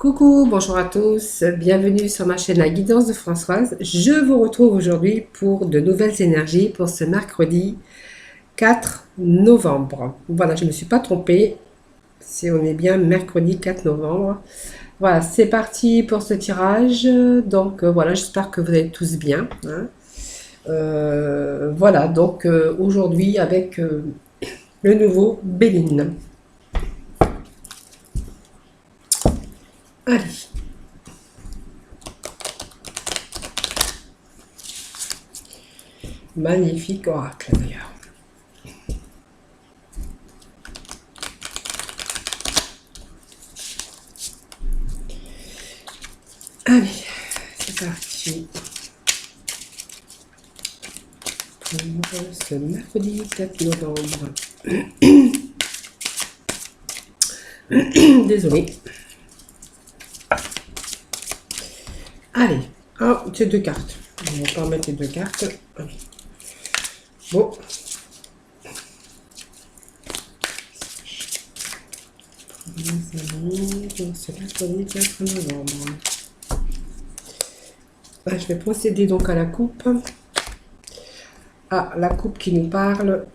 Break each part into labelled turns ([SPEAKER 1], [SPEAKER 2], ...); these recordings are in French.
[SPEAKER 1] Coucou, bonjour à tous, bienvenue sur ma chaîne La Guidance de Françoise. Je vous retrouve aujourd'hui pour de nouvelles énergies pour ce mercredi 4 novembre. Voilà, je ne me suis pas trompée, on est bien mercredi 4 novembre. Voilà, c'est parti pour ce tirage. Donc voilà, j'espère que vous allez tous bien, hein. Voilà, donc aujourd'hui avec le nouveau Béline. Allez. Magnifique oracle d'ailleurs. Allez, c'est parti pour ce mercredi 4 novembre. Désolée. Allez, c'est deux cartes. On va pas mettre les deux cartes. Allez. Bon. C'est mercredi 4 novembre. Je vais procéder donc à la coupe. La coupe qui nous parle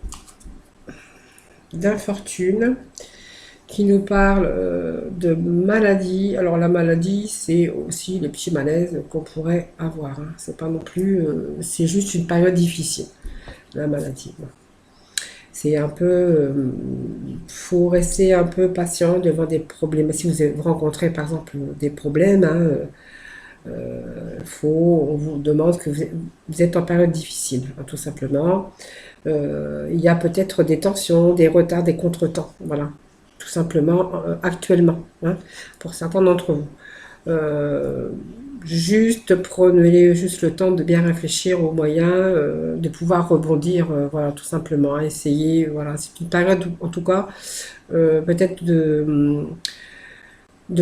[SPEAKER 1] d'infortune, qui nous parle de maladie. Alors la maladie, c'est aussi les petits malaises qu'on pourrait avoir, hein. C'est pas non plus, c'est juste une période difficile, la maladie. C'est un peu, faut rester un peu patient devant des problèmes. Si vous rencontrez par exemple des problèmes, hein, on vous demande que vous êtes en période difficile, hein, tout simplement. Il y a peut-être des tensions, des retards, des contretemps, voilà, tout simplement actuellement, hein, pour certains d'entre vous. Juste prenez juste le temps de bien réfléchir aux moyens de pouvoir rebondir, voilà, tout simplement, hein, essayer, voilà, c'est une période en tout cas peut-être de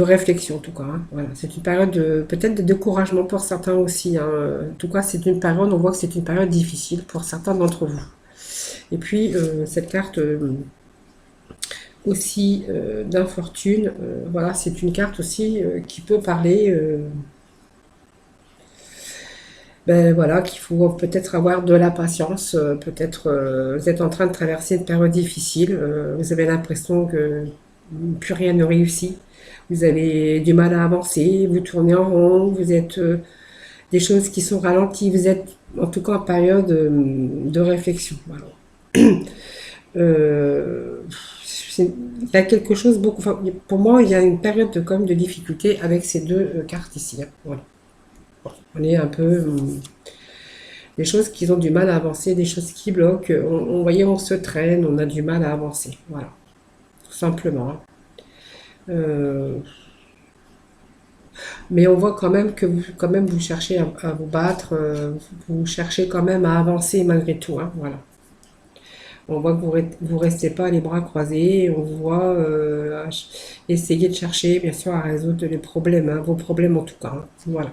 [SPEAKER 1] réflexion en tout cas, hein. Voilà, c'est une période peut-être de découragement pour certains aussi, hein. En tout cas c'est une période, on voit que c'est une période difficile pour certains d'entre vous. Et puis cette carte aussi d'infortune, voilà, c'est une carte aussi qui peut parler, voilà, qu'il faut peut-être avoir de la patience, peut-être vous êtes en train de traverser une période difficile, vous avez l'impression que plus rien ne réussit, vous avez du mal à avancer, vous tournez en rond, vous êtes des choses qui sont ralenties, vous êtes en tout cas en période de réflexion. Voilà. Il y a quelque chose beaucoup. Enfin, pour moi, il y a une période quand même de difficulté avec ces deux cartes ici, hein. Voilà. On est un peu des choses qui ont du mal à avancer, des choses qui bloquent. Voyez, on se traîne, on a du mal à avancer. Voilà, tout simplement, hein. Mais on voit quand même que vous cherchez à vous battre, vous cherchez quand même à avancer malgré tout, hein. Voilà. On voit que vous restez pas les bras croisés, on vous voit essayer de chercher bien sûr à résoudre les problèmes, hein, vos problèmes en tout cas, hein. Voilà.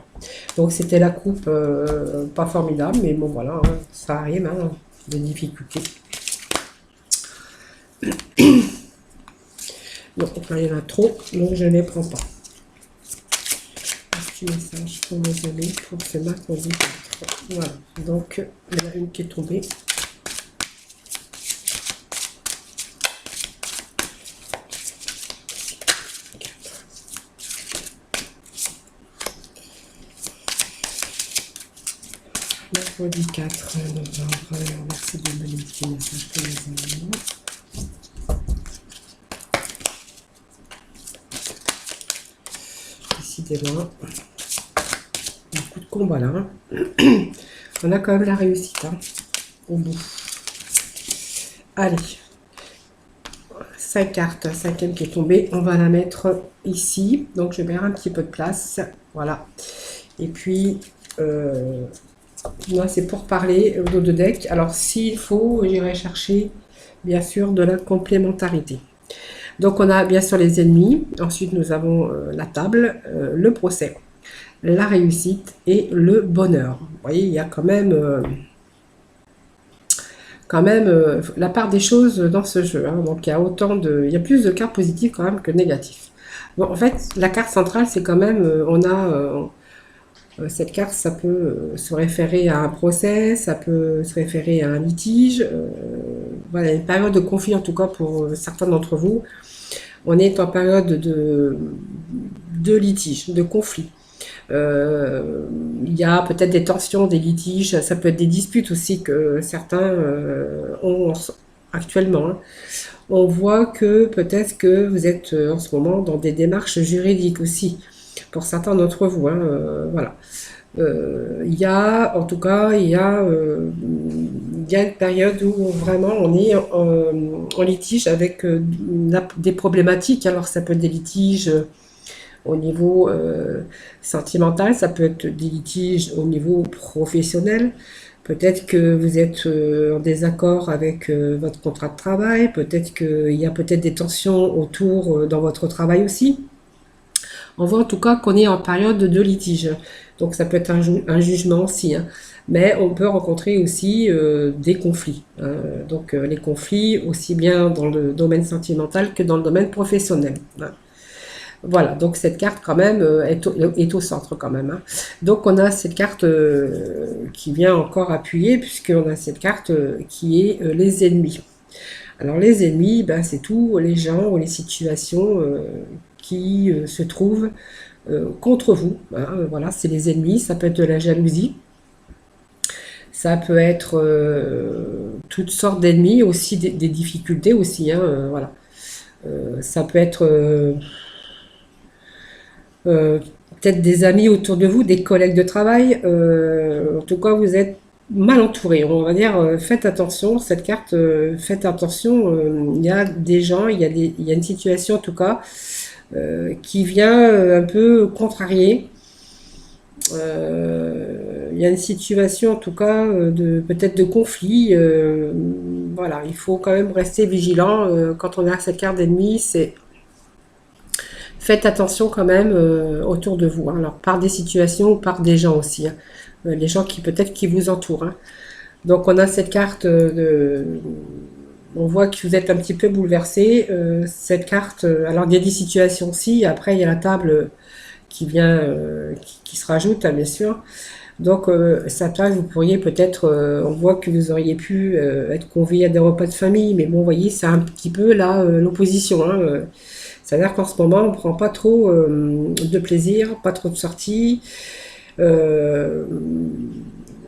[SPEAKER 1] Donc c'était la coupe, pas formidable, mais bon voilà, hein, ça arrive, hein, des difficultés. Donc là il y en a trop, donc je ne les prends pas. Un petit message pour mes amis pour ce mercredi 4. Voilà, donc il y en a une qui est tombée. Mercredi 4 novembre, merci de me donner un petit message pour les amis. Décidément, beaucoup de combats là, hein. On a quand même la réussite, hein, au bout. Allez, 5 cartes, cinquième qui est tombée, on va la mettre ici. Donc je vais un petit peu de place, voilà. Et puis là c'est pour parler au dos de deck. Alors s'il faut, j'irai chercher bien sûr de la complémentarité. Donc on a bien sûr les ennemis, ensuite nous avons la table, le procès, la réussite et le bonheur. Vous voyez, il y a quand même la part des choses dans ce jeu, hein. Donc il y a il y a plus de cartes positives quand même que négatives. Bon, en fait, la carte centrale, c'est quand même, on a cette carte, ça peut se référer à un procès, ça peut se référer à un litige. Voilà, une période de conflit en tout cas pour certains d'entre vous. On est en période de litige, de conflit. Il y a peut-être des tensions, des litiges, ça peut être des disputes aussi que certains ont actuellement, hein. On voit que peut-être que vous êtes en ce moment dans des démarches juridiques aussi, pour certains d'entre vous, hein, voilà. Il y a, en tout cas, il y a une période où vraiment on est en litige avec des problématiques. Alors ça peut être des litiges au niveau sentimental, ça peut être des litiges au niveau professionnel. Peut-être que vous êtes en désaccord avec votre contrat de travail, peut-être qu'il y a peut-être des tensions autour dans votre travail aussi. On voit en tout cas qu'on est en période de litige. Donc ça peut être un jugement aussi, hein. Mais on peut rencontrer aussi des conflits, hein. Donc les conflits aussi bien dans le domaine sentimental que dans le domaine professionnel, hein. Voilà, donc cette carte quand même est au centre quand même, hein. Donc on a cette carte qui vient encore appuyer puisqu'on a cette carte qui est les ennemis. Alors les ennemis, ben, c'est tous les gens ou les situations qui se trouvent contre vous, hein. Voilà, c'est les ennemis, ça peut être de la jalousie, ça peut être toutes sortes d'ennemis, aussi des difficultés aussi, hein, voilà. Ça peut être euh, peut-être des amis autour de vous, des collègues de travail. En tout cas, vous êtes mal entouré. On va dire, faites attention, cette carte, faites attention. Il y a des gens, il y a une situation en tout cas qui vient un peu contrarier. Il y a une situation en tout cas de peut-être de conflit. Voilà, il faut quand même rester vigilant quand on a cette carte d'ennemi. C'est faites attention quand même autour de vous, hein. Alors par des situations ou par des gens aussi, hein. Les gens qui peut-être qui vous entourent, hein. Donc on a cette carte on voit que vous êtes un petit peu bouleversé. Cette carte, alors il y a des situations aussi. Après il y a la table qui vient, qui se rajoute, hein, bien sûr. Donc ça place, vous pourriez peut-être, on voit que vous auriez pu être convié à des repas de famille, mais bon, vous voyez, c'est un petit peu là l'opposition, hein. C'est-à-dire qu'en ce moment, on ne prend pas trop de plaisir, pas trop de sorties euh,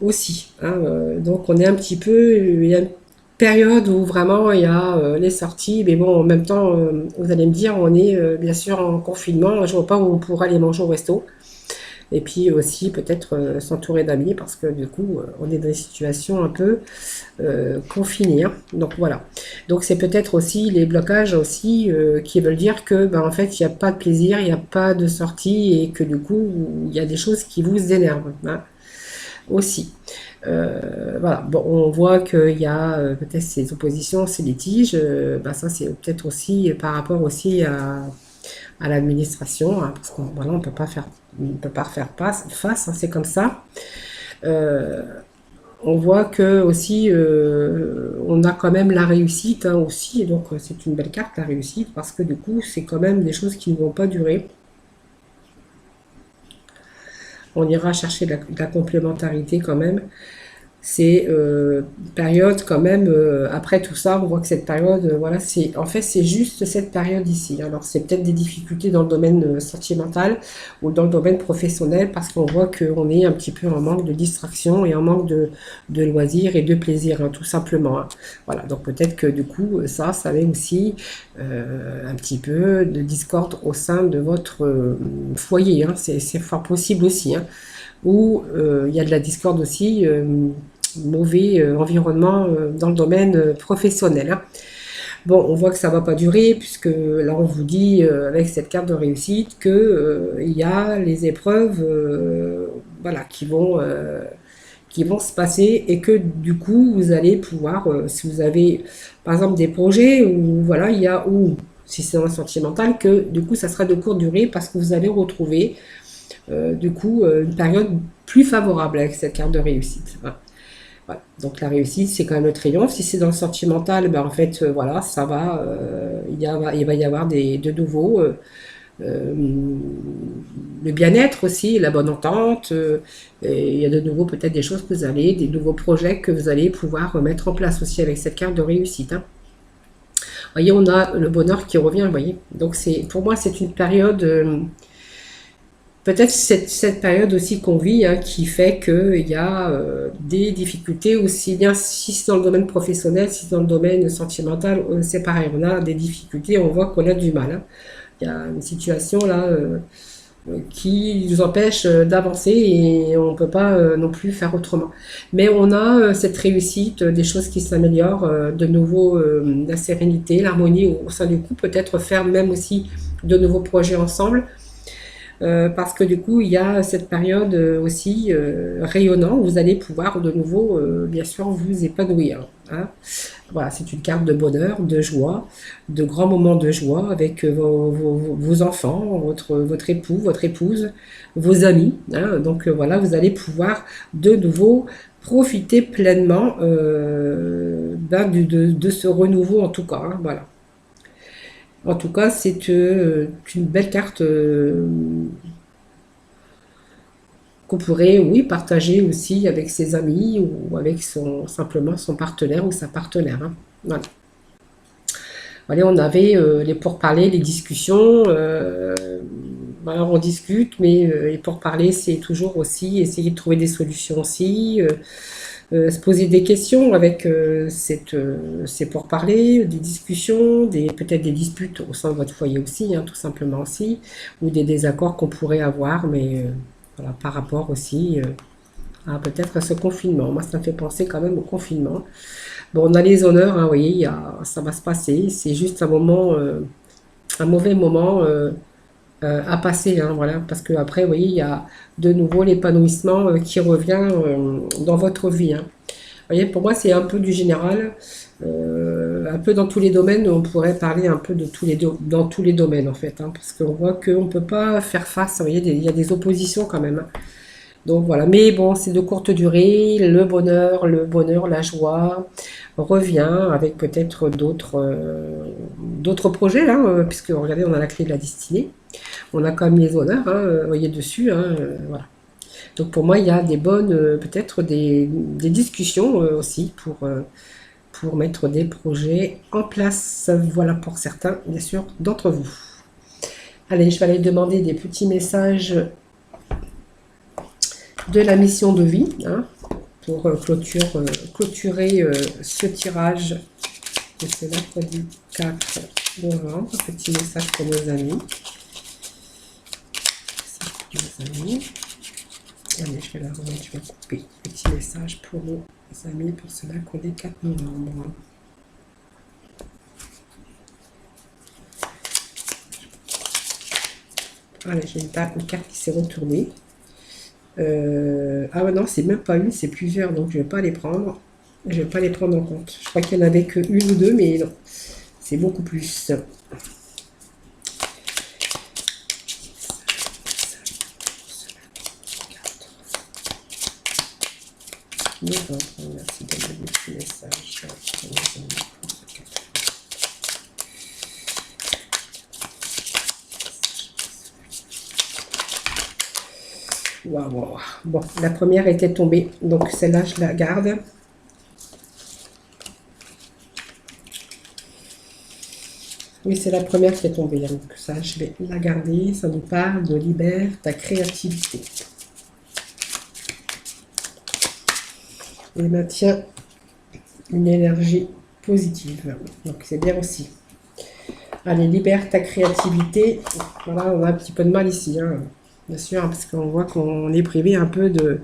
[SPEAKER 1] aussi, hein. Donc on est un petit peu, il y a une période où vraiment il y a les sorties, mais bon, en même temps, vous allez me dire, on est bien sûr en confinement, je ne vois pas où on pourra aller manger au resto. Et puis aussi peut-être s'entourer d'amis parce que du coup on est dans des situations un peu confinées, hein. Donc voilà. Donc c'est peut-être aussi les blocages aussi qui veulent dire que ben, en fait il n'y a pas de plaisir, il n'y a pas de sortie et que du coup il y a des choses qui vous énervent, hein, aussi. Voilà. Bon, on voit qu'il y a peut-être ces oppositions, ces litiges. Ben ça c'est peut-être aussi par rapport aussi à l'administration, hein, parce qu'on voilà, on peut pas faire face, hein, c'est comme ça. Euh, on voit que aussi on a quand même la réussite, hein, aussi, et donc c'est une belle carte la réussite parce que du coup c'est quand même des choses qui ne vont pas durer. On ira chercher de la complémentarité quand même. C'est période quand même après tout ça on voit que cette période voilà c'est en fait c'est juste cette période ici. Alors c'est peut-être des difficultés dans le domaine sentimental ou dans le domaine professionnel parce qu'on voit qu'on est un petit peu en manque de distraction et en manque de loisirs et de plaisir, hein, tout simplement, hein. Voilà, donc peut-être que du coup ça met aussi un petit peu de discorde au sein de votre foyer, hein. C'est fort possible aussi, hein. Ou il y a de la discorde aussi, mauvais environnement dans le domaine professionnel, hein. Bon, on voit que ça ne va pas durer puisque là on vous dit avec cette carte de réussite que il y a les épreuves voilà, qui vont se passer et que du coup vous allez pouvoir, si vous avez par exemple des projets où voilà, il y a ou si c'est un sentimental, que du coup ça sera de courte durée parce que vous allez retrouver du coup une période plus favorable avec cette carte de réussite. Voilà. Voilà. Donc la réussite, c'est quand même le triomphe. Si c'est dans le sentimental, ben en fait, voilà, ça va, il va y avoir de nouveau euh, le bien-être aussi, la bonne entente. Et il y a de nouveau peut-être des choses que vous allez, des nouveaux projets que vous allez pouvoir mettre en place aussi avec cette carte de réussite, hein. Vous voyez, on a le bonheur qui revient, vous voyez. Donc pour moi, c'est une période, peut-être cette période aussi qu'on vit, hein, qui fait qu'il y a des difficultés aussi bien si c'est dans le domaine professionnel, si c'est dans le domaine sentimental, c'est pareil, on a des difficultés, on voit qu'on a du mal, hein. Il y a une situation là qui nous empêche d'avancer et on ne peut pas non plus faire autrement. Mais on a cette réussite, des choses qui s'améliorent, de nouveau la sérénité, l'harmonie au sein du couple, peut-être faire même aussi de nouveaux projets ensemble. Parce que du coup, il y a cette période aussi rayonnant où vous allez pouvoir de nouveau, bien sûr, vous épanouir, hein. Voilà, c'est une carte de bonheur, de joie, de grands moments de joie avec vos enfants, votre époux, votre épouse, vos amis, hein. Donc voilà, vous allez pouvoir de nouveau profiter pleinement de ce renouveau en tout cas, hein, voilà. En tout cas, c'est une belle carte qu'on pourrait, oui, partager aussi avec ses amis ou avec simplement son partenaire ou sa partenaire, hein. Voilà. Voilà, on avait les pourparlers, les discussions. Voilà, on discute, mais les pourparlers, c'est toujours aussi essayer de trouver des solutions aussi, se poser des questions avec ces pourparlers, des discussions, peut-être des disputes au sein de votre foyer aussi, hein, tout simplement aussi, ou des désaccords qu'on pourrait avoir, mais voilà, par rapport aussi peut-être à ce confinement. Moi, ça me fait penser quand même au confinement. Bon, on a les honneurs, hein, vous voyez, ça va se passer. C'est juste un moment, un mauvais moment à passer, hein, voilà, parce que après, vous voyez, il y a de nouveau l'épanouissement qui revient dans votre vie, hein. Vous voyez, pour moi, c'est un peu du général, un peu dans tous les domaines. On pourrait parler un peu de dans tous les domaines, en fait, hein, parce qu'on voit qu'on ne peut pas faire face. Vous voyez, il y a des oppositions quand même, hein. Donc voilà, mais bon, c'est de courte durée. Le bonheur, la joie revient avec peut-être d'autres projets, hein, puisque regardez, on a la clé de la destinée. On a quand même les honneurs, hein, vous voyez dessus, hein, voilà. Donc pour moi, il y a des bonnes, peut-être des discussions aussi pour mettre des projets en place. Voilà pour certains, bien sûr, d'entre vous. Allez, je vais aller demander des petits messages de la mission de vie, hein, pour clôturer ce tirage de ce mercredi 4 novembre. Petit message pour nos amis. Allez, je vais la remettre, je vais couper. Petit message pour nos amis pour ce mercredi 4 novembre. Allez, j'ai une carte qui s'est retournée. Ah ouais, non, c'est même pas une, c'est plusieurs, donc je vais pas les prendre. Je vais pas les prendre en compte. Je crois qu'il n'y en avait que une ou deux, mais non, c'est beaucoup plus. Merci de donner des petits messages. Waouh. Bon, la première était tombée, donc celle-là, je la garde. Oui, c'est la première qui est tombée, donc ça, je vais la garder. Ça nous parle de libère ta créativité. Et maintient une énergie positive. Donc c'est bien aussi. Allez, libère ta créativité. Voilà, on a un petit peu de mal ici, hein. Bien sûr, parce qu'on voit qu'on est privé un peu de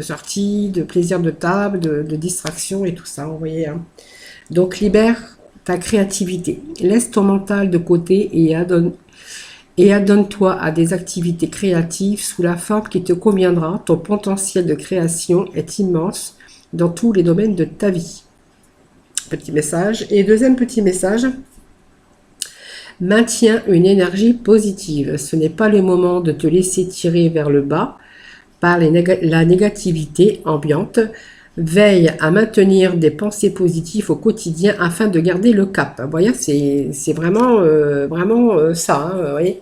[SPEAKER 1] sorties, de plaisir de table, de distraction et tout ça, vous voyez, hein. Donc libère ta créativité. Laisse ton mental de côté et adonne-toi à des activités créatives sous la forme qui te conviendra. Ton potentiel de création est immense dans tous les domaines de ta vie. Petit message. Et deuxième petit message. Maintiens une énergie positive. Ce n'est pas le moment de te laisser tirer vers le bas par la négativité ambiante. Veille à maintenir des pensées positives au quotidien afin de garder le cap. Vous voyez, c'est vraiment, ça. Hein, vous voyez,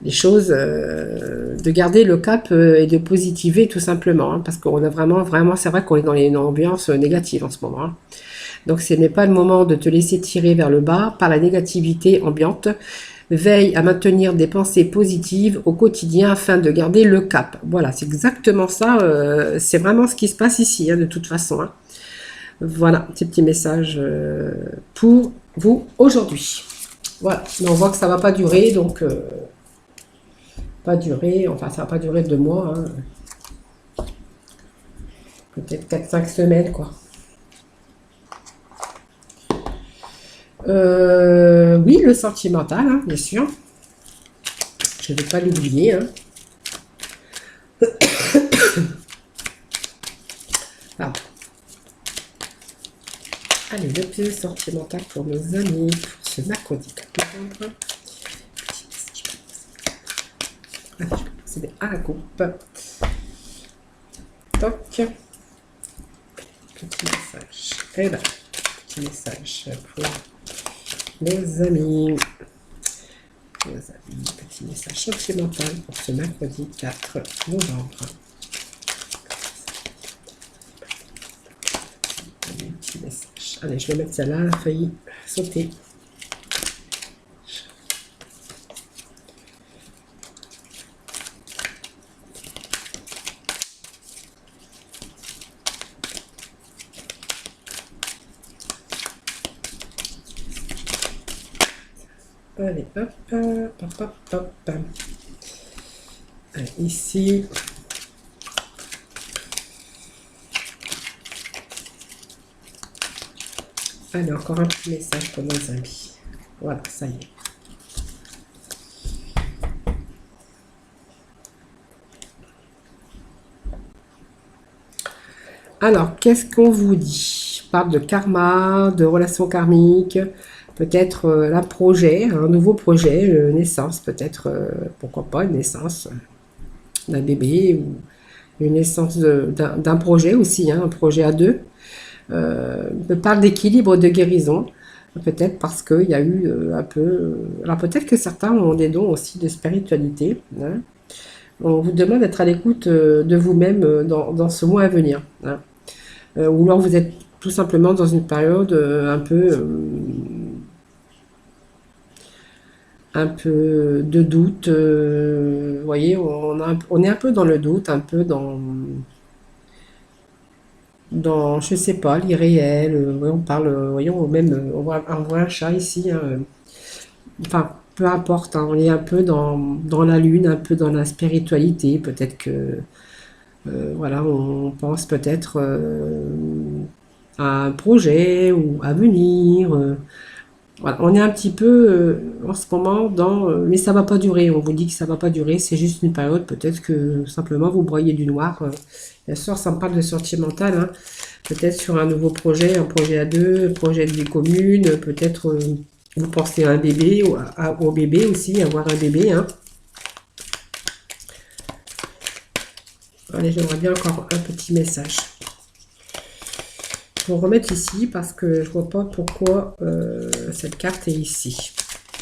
[SPEAKER 1] les choses, de garder le cap et de positiver tout simplement. Hein, parce qu'on a vraiment, c'est vrai qu'on est dans une ambiance négative en ce moment. Hein. Donc ce n'est pas le moment de te laisser tirer vers le bas par la négativité ambiante. Veille à maintenir des pensées positives au quotidien afin de garder le cap. Voilà, c'est exactement ça. C'est vraiment ce qui se passe ici, hein, de toute façon. Hein. Voilà, ces petits messages pour vous aujourd'hui. Voilà, mais on voit que ça va pas durer, donc pas durer, enfin ça va pas durer 2 mois, hein. Peut-être 4-5 semaines, quoi. Oui, le sentimental, hein, bien sûr. Je ne vais pas l'oublier. Hein. Pardon. Allez, le plus sentimental pour nos amis pour ce mercredi 4 novembre. Allez, je vais procéder à la coupe. Toc. Petit message. Et là, petit message pour nos amis. Petit message sentimental pour ce mercredi 4 novembre. Petit message. Allez, je vais mettre celle-là, elle a failli sauter. Allez, hop, hop, hop, hop, hop. Allez, ici. Allez, encore un petit message pour nos amis. Voilà, ça y est. Alors, qu'est-ce qu'on vous dit? On parle de karma, de relations karmiques, peut-être un projet, un nouveau projet, naissance, peut-être, pourquoi pas, une naissance d'un bébé ou une naissance d'un projet aussi, hein, un projet à deux. On parle d'équilibre, de guérison, peut-être parce qu'il y a eu un peu... alors peut-être que certains ont des dons aussi de spiritualité. Hein. On vous demande d'être à l'écoute de vous-même dans ce mois à venir. Hein. Ou alors vous êtes tout simplement dans une période un peu de doute. Vous voyez, on est un peu dans le doute, un peu dans je sais pas, l'irréel. Ouais, on parle, voyons, même, on voit un chat ici. Hein, enfin, peu importe, hein, on est un peu dans la lune, un peu dans la spiritualité. Peut-être que, voilà, on pense peut-être à un projet ou à venir. Voilà, on est un petit peu en ce moment mais ça va pas durer. On vous dit que ça va pas durer, c'est juste une période. Peut-être que simplement vous broyez du noir. Bien sûr, ça me parle de sentimental. Hein. Peut-être sur un nouveau projet, un projet à deux, un projet de vie commune. Peut-être vous pensez à un bébé, au bébé aussi, avoir un bébé. Hein. Allez, j'aimerais bien encore un petit message. Pour remettre ici parce que je vois pas pourquoi cette carte est ici.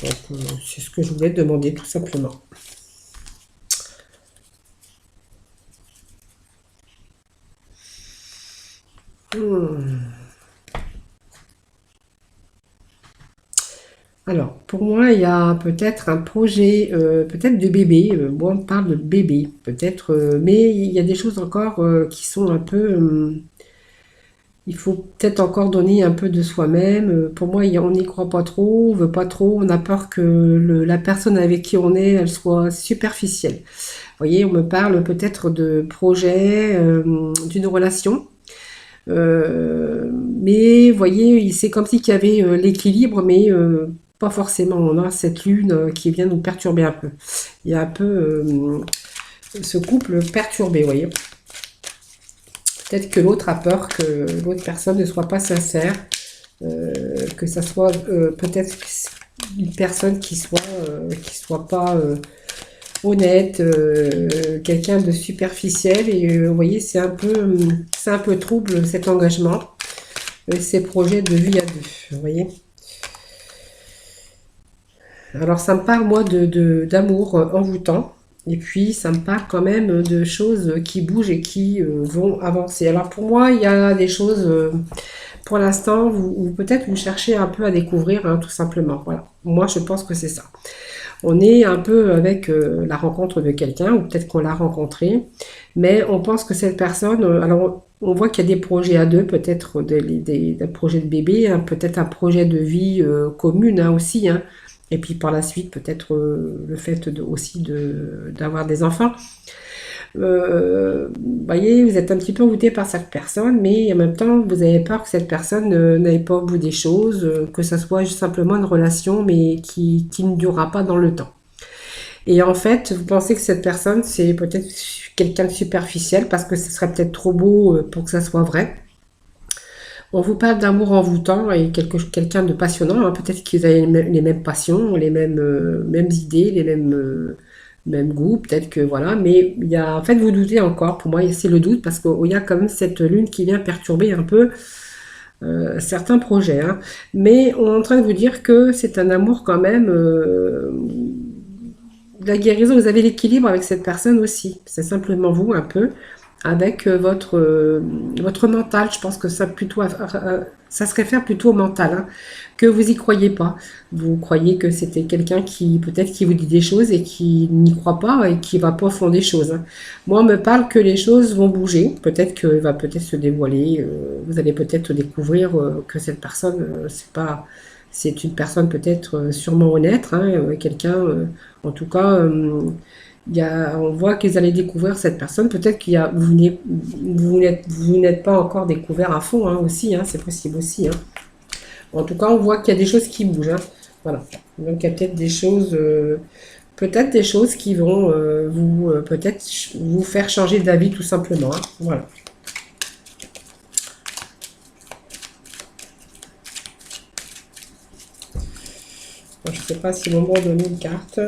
[SPEAKER 1] Donc c'est ce que je voulais demander tout simplement. Alors pour moi il y a peut-être un projet peut-être de bébé. Moi on parle de bébé peut-être, mais il y a des choses encore qui sont un peu il faut peut-être encore donner un peu de soi-même. Pour moi, on n'y croit pas trop, on veut pas trop, on a peur que la personne avec qui on est, elle soit superficielle. Vous voyez, on me parle peut-être de projet, d'une relation. Mais vous voyez, c'est comme si qu'il y avait l'équilibre, mais pas forcément. On a cette lune qui vient nous perturber un peu. Il y a un peu ce couple perturbé, vous voyez. Peut-être que l'autre a peur que l'autre personne ne soit pas sincère, que ça soit peut-être une personne qui soit pas honnête, quelqu'un de superficiel. Et vous voyez, c'est un peu trouble cet engagement, ces projets de vie à deux. Vous voyez. Alors ça me parle moi d'amour envoûtant. Et puis ça me parle quand même de choses qui bougent et qui vont avancer. Alors pour moi, il y a des choses, pour l'instant, peut-être vous cherchez un peu à découvrir, hein, tout simplement. Voilà. Moi, je pense que c'est ça. On est un peu avec la rencontre de quelqu'un, ou peut-être qu'on l'a rencontré, mais on pense que cette personne, alors on voit qu'il y a des projets à deux, peut-être des projets de bébé, hein, peut-être un projet de vie commune, hein, aussi, hein. Et puis par la suite, peut-être le fait aussi d'avoir des enfants. Vous voyez, vous êtes un petit peu envoûté par cette personne, mais en même temps, vous avez peur que cette personne n'aille pas au bout des choses, que ça soit juste simplement une relation, mais qui ne durera pas dans le temps. Et en fait, vous pensez que cette personne, c'est peut-être quelqu'un de superficiel, parce que ce serait peut-être trop beau pour que ça soit vrai. On vous parle d'amour envoûtant et quelqu'un de passionnant, hein. Peut-être qu'ils avaient les mêmes passions, les mêmes idées, mêmes goûts, peut-être que voilà. Mais il y a, en fait, vous doutez encore. Pour moi, c'est le doute parce qu'il y a quand même cette lune qui vient perturber un peu certains projets, hein. Mais on est en train de vous dire que c'est un amour quand même, de la guérison. Vous avez l'équilibre avec cette personne aussi. C'est simplement vous un peu avec votre mental. Je pense que ça se réfère plutôt au mental, hein, que vous y croyez pas. Vous croyez que c'était quelqu'un qui peut-être qui vous dit des choses et qui n'y croit pas et qui va pas au fond des choses, hein. Moi, on me parle que les choses vont bouger. Peut-être qu'il va peut-être se dévoiler. Vous allez peut-être découvrir que cette personne, c'est une personne peut-être sûrement honnête, hein, quelqu'un, en tout cas. On voit qu'ils allaient découvrir cette personne. Peut-être vous n'êtes pas encore découvert à fond, hein, aussi, hein, c'est possible aussi, hein. En tout cas, on voit qu'il y a des choses qui bougent, hein. Voilà. Donc il y a peut-être des choses qui vont peut-être vous faire changer d'avis tout simplement, hein. Voilà. Bon, je ne sais pas si le moment de donner une carte.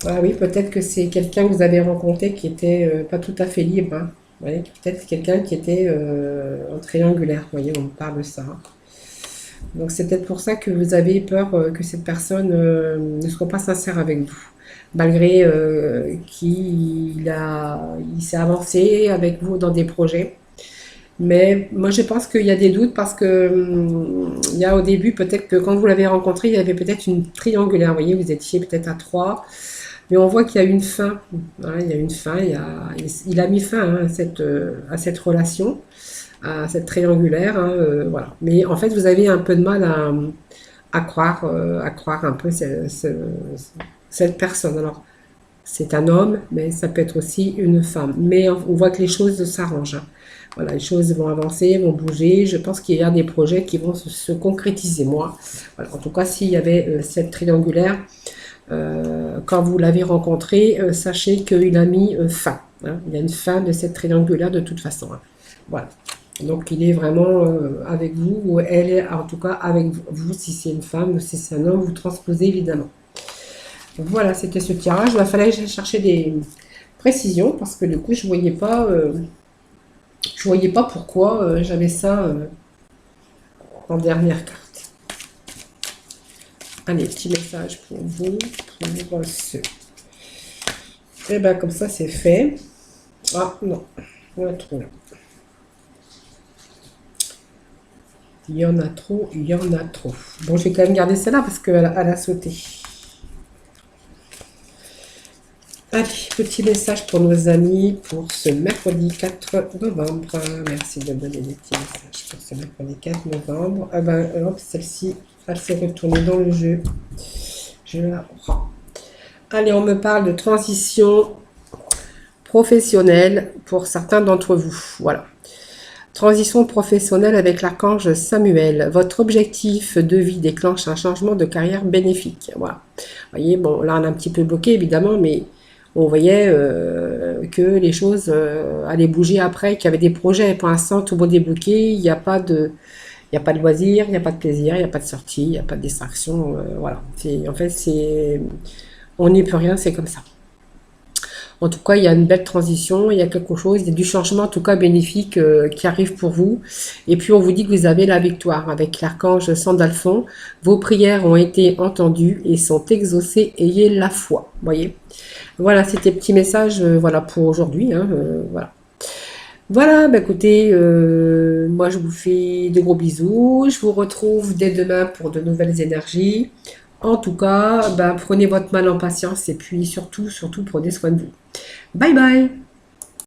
[SPEAKER 1] Ah oui, peut-être que c'est quelqu'un que vous avez rencontré qui était pas tout à fait libre, hein. Vous voyez, peut-être quelqu'un qui était en triangulaire. Vous voyez, on me parle de ça, hein. Donc c'est peut-être pour ça que vous avez peur que cette personne ne soit pas sincère avec vous, malgré il s'est avancé avec vous dans des projets. Mais moi je pense qu'il y a des doutes parce que il y a au début peut-être que quand vous l'avez rencontré, il y avait peut-être une triangulaire. Vous voyez, vous étiez peut-être à trois. Mais on voit qu'il y a une fin, hein, il y a une fin, il a mis fin, hein, à cette relation, à cette triangulaire, hein, voilà. Mais en fait, vous avez un peu de mal à croire un peu cette personne. Alors, c'est un homme, mais ça peut être aussi une femme. Mais on voit que les choses s'arrangent, hein. Voilà, les choses vont avancer, vont bouger. Je pense qu'il y a des projets qui vont se concrétiser, moi. Voilà, en tout cas, s'il y avait cette triangulaire, quand vous l'avez rencontré, sachez qu'il a mis fin, hein. Il y a une fin de cette triangulaire de toute façon, hein. Voilà. Donc il est vraiment avec vous, ou elle est en tout cas avec vous, si c'est une femme ou si c'est un homme, vous transposez évidemment. Donc, voilà, c'était ce tirage. Il fallait que j'aille chercher des précisions parce que du coup je voyais pas pourquoi j'avais ça en dernière carte. Allez, petit message pour vous, pour ce. Et bien, comme ça, c'est fait. Ah, non, il y en a trop là. Il y en a trop, il y en a trop. Bon, je vais quand même garder celle-là parce qu'elle a sauté. Allez, petit message pour nos amis pour ce mercredi 4 novembre. Merci de donner des petits messages pour ce mercredi 4 novembre. Ah ben, hop, celle-ci, elle s'est retournée dans le jeu. Je la prends. Allez, on me parle de transition professionnelle pour certains d'entre vous. Voilà. Transition professionnelle avec l'archange Samuel. Votre objectif de vie déclenche un changement de carrière bénéfique. Voilà. Vous voyez, bon, là on est un petit peu bloqué évidemment, mais on voyait que les choses allaient bouger après, qu'il y avait des projets. Pour l'instant, tout le monde est bloqué. Il n'y a pas de, Il n'y a pas de loisirs, il n'y a pas de plaisir, il n'y a pas de sortie, il n'y a pas de distraction. Voilà. En fait, on n'y peut rien, c'est comme ça. En tout cas, il y a une belle transition, il y a quelque chose, il y a du changement en tout cas bénéfique qui arrive pour vous. Et puis on vous dit que vous avez la victoire avec l'archange Sandalphon. Vos prières ont été entendues et sont exaucées. Ayez la foi. Voyez. Voilà, c'était petit message voilà pour aujourd'hui. Hein, voilà. Voilà, bah écoutez, moi je vous fais de gros bisous. Je vous retrouve dès demain pour de nouvelles énergies. En tout cas, bah, prenez votre mal en patience et puis surtout, surtout, prenez soin de vous. Bye bye!